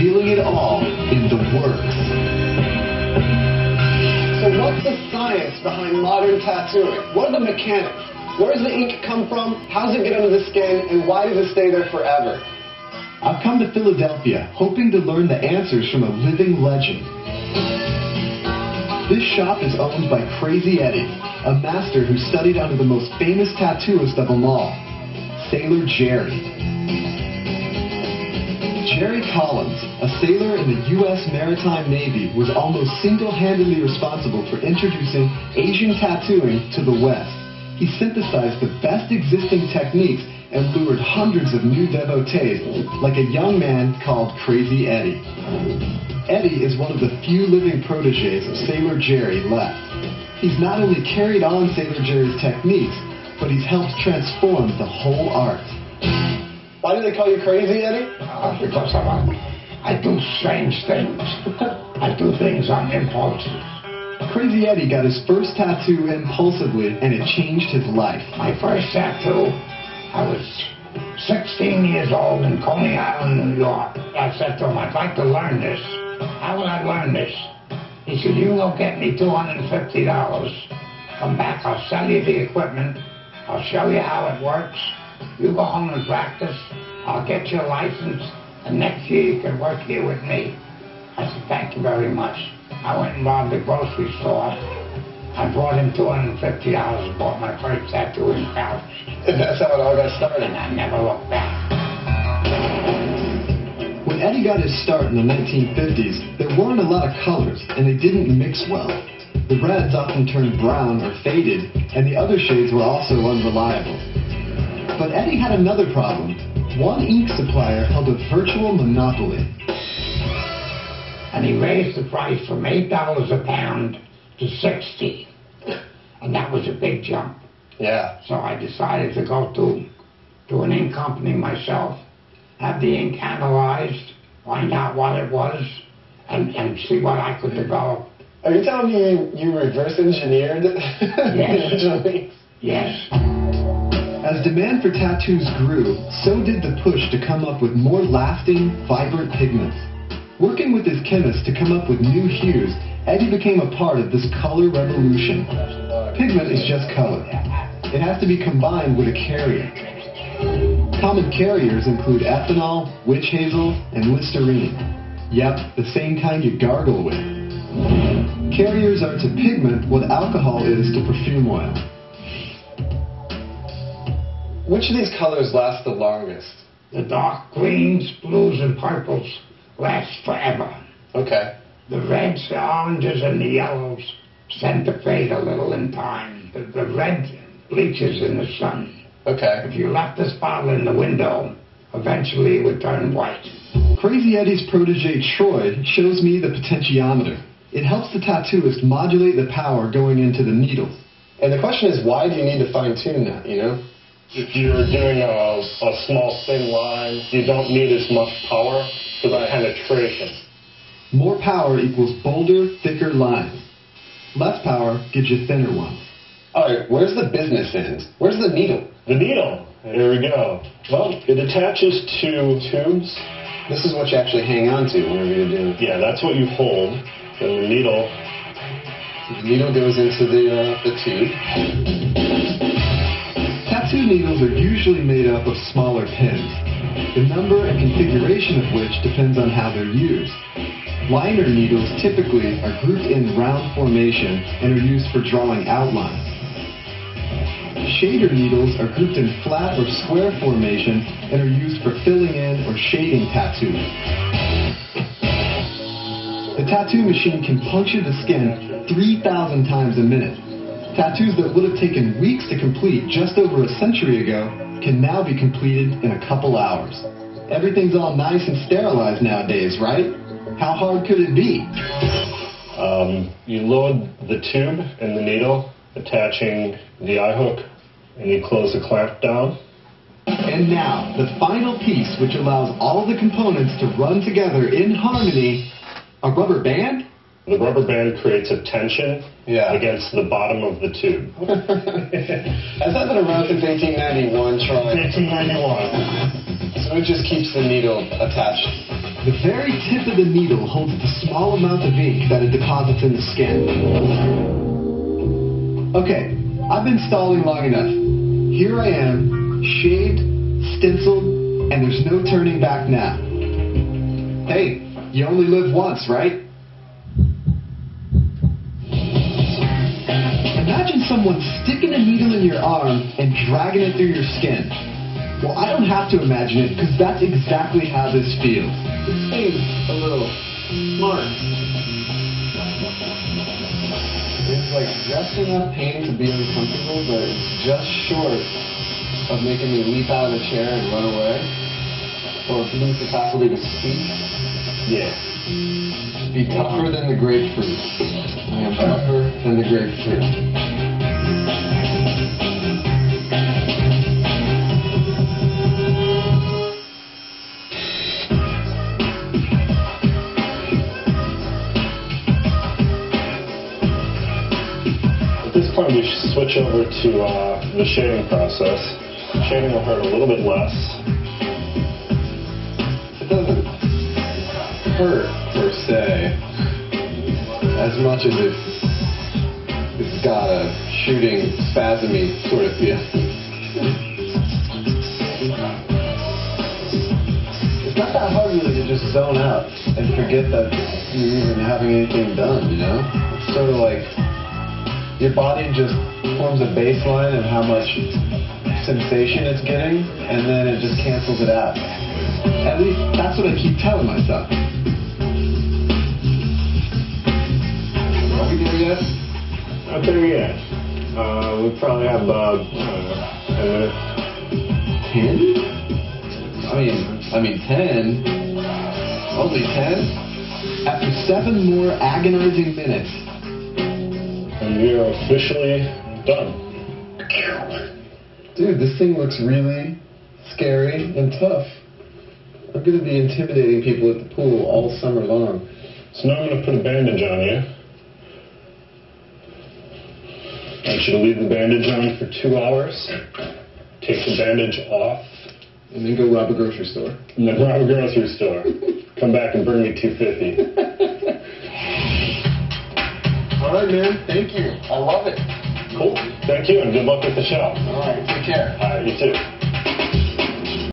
revealing it all in The Works. So what's the science behind modern tattooing? What are the mechanics? Where does the ink come from? How does it get under the skin? And why does it stay there forever? I've come to Philadelphia hoping to learn the answers from a living legend. This shop is owned by Crazy Eddie, a master who studied under the most famous tattooist of them all, Sailor Jerry. Jerry Collins, a sailor in the U.S. Maritime Navy, was almost single-handedly responsible for introducing Asian tattooing to the West. He synthesized the best existing techniques and lured hundreds of new devotees, like a young man called Crazy Eddie. Eddie is one of the few living proteges of Sailor Jerry left. He's not only carried on Sailor Jerry's techniques, but he's helped transform the whole art. Why do they call you Crazy Eddie? Because I do strange things. I do things on impulse. Crazy Eddie got his first tattoo impulsively, and it changed his life. My first tattoo, I was 16 years old in Coney Island, New York. I said to him, I'd like to learn this. How will I learn this? He said, you go get me $250. Come back, I'll sell you the equipment. I'll show you how it works. You go home and practice. I'll get your license, and next year you can work here with me. I said, thank you very much. I went and robbed a grocery store. I brought him $250 and bought my first tattooing pouch. That's how it all got started. And I never looked back. When Eddie got his start in the 1950s, there weren't a lot of colors, and they didn't mix well. The reds often turned brown or faded, and the other shades were also unreliable. But Eddie had another problem. One ink supplier held a virtual monopoly. And he raised the price from $8 a pound to $60. And that was a big jump. Yeah. So I decided to go to an ink company myself, have the ink analyzed, find out what it was, and see what I could develop. Are you telling me you reverse engineered the original inks? Yes. As demand for tattoos grew, so did the push to come up with more lasting, vibrant pigments. Working with his chemist to come up with new hues, Eddie became a part of this color revolution. Pigment is just color. It has to be combined with a carrier. Common carriers include ethanol, witch hazel, and Listerine. Yep, the same kind you gargle with. Carriers are to pigment what alcohol is to perfume oil. Which of these colors last the longest? The dark greens, blues, and purples last forever. Okay. The reds, the oranges, and the yellows tend to fade a little in time. The red bleaches in the sun. Okay. If you left this bottle in the window, eventually it would turn white. Crazy Eddie's protege, Troy, shows me the potentiometer. It helps the tattooist modulate the power going into the needle. And the question is, why do you need to fine-tune that, you know? If you're doing a small, thin line, you don't need as much power for the penetration. More power equals bolder, thicker lines. Less power gives you thinner ones. All right, where's the business end? Where's the needle? The needle. There we go. Well, it attaches to tubes. This is what you actually hang on to whenever you're doing. Yeah, that's what you hold. And the needle. The needle goes into the tube. Tattoo needles are usually made up of smaller pins, the number and configuration of which depends on how they're used. Liner needles typically are grouped in round formation and are used for drawing outlines. Shader needles are grouped in flat or square formation and are used for filling in or shading tattoos. The tattoo machine can puncture the skin 3,000 times a minute. Tattoos that would have taken weeks to complete just over a century ago can now be completed in a couple hours. Everything's all nice and sterilized nowadays, right? How hard could it be? You load the tube and the needle, attaching the eye hook, and you close the clamp down. And now, the final piece which allows all the components to run together in harmony, a rubber band? The rubber band creates a tension against the bottom of the tube. Has that been around since 1891, Troy? 1891. So it just keeps the needle attached. The very tip of the needle holds the small amount of ink that it deposits in the skin. Okay, I've been stalling long enough. Here I am, shaved, stenciled, and there's no turning back now. Hey, you only live once, right? Imagine someone sticking a needle in your arm and dragging it through your skin. Well, I don't have to imagine it because that's exactly how this feels. It seems a little smart. It's like just enough pain to be uncomfortable, but it's just short of making me leap out of the chair and run away. Or lose the faculty to speak. Yeah. Be tougher than the grapefruit. I am tougher than the grapefruit. At this point, we should switch over to the shading process. Shading will hurt a little bit less. It doesn't hurt per se as much as it's got a shooting, spasmy sort of feel. It's not that hard really to just zone out and forget that you're even having anything done, you know? It's sort of like your body just forms a baseline of how much sensation it's getting, and then it just cancels it out. At least that's what I keep telling myself. Are we there yet? Not there yet. We probably have about 10 minutes. 10? I mean 10? Only 10? After 7 more agonizing minutes, And we are officially done. Dude, this thing looks really scary and tough. I'm going to be intimidating people at the pool all summer long. So now I'm going to put a bandage on you. I want you to leave the bandage on for 2 hours. Take the bandage off. And then go rob a grocery store. And then rob a grocery store. Come back and bring me $2.50. All right, man. Thank you. I love it. Cool. Thank you, and good luck with the show. All right. Take care. All right, you too.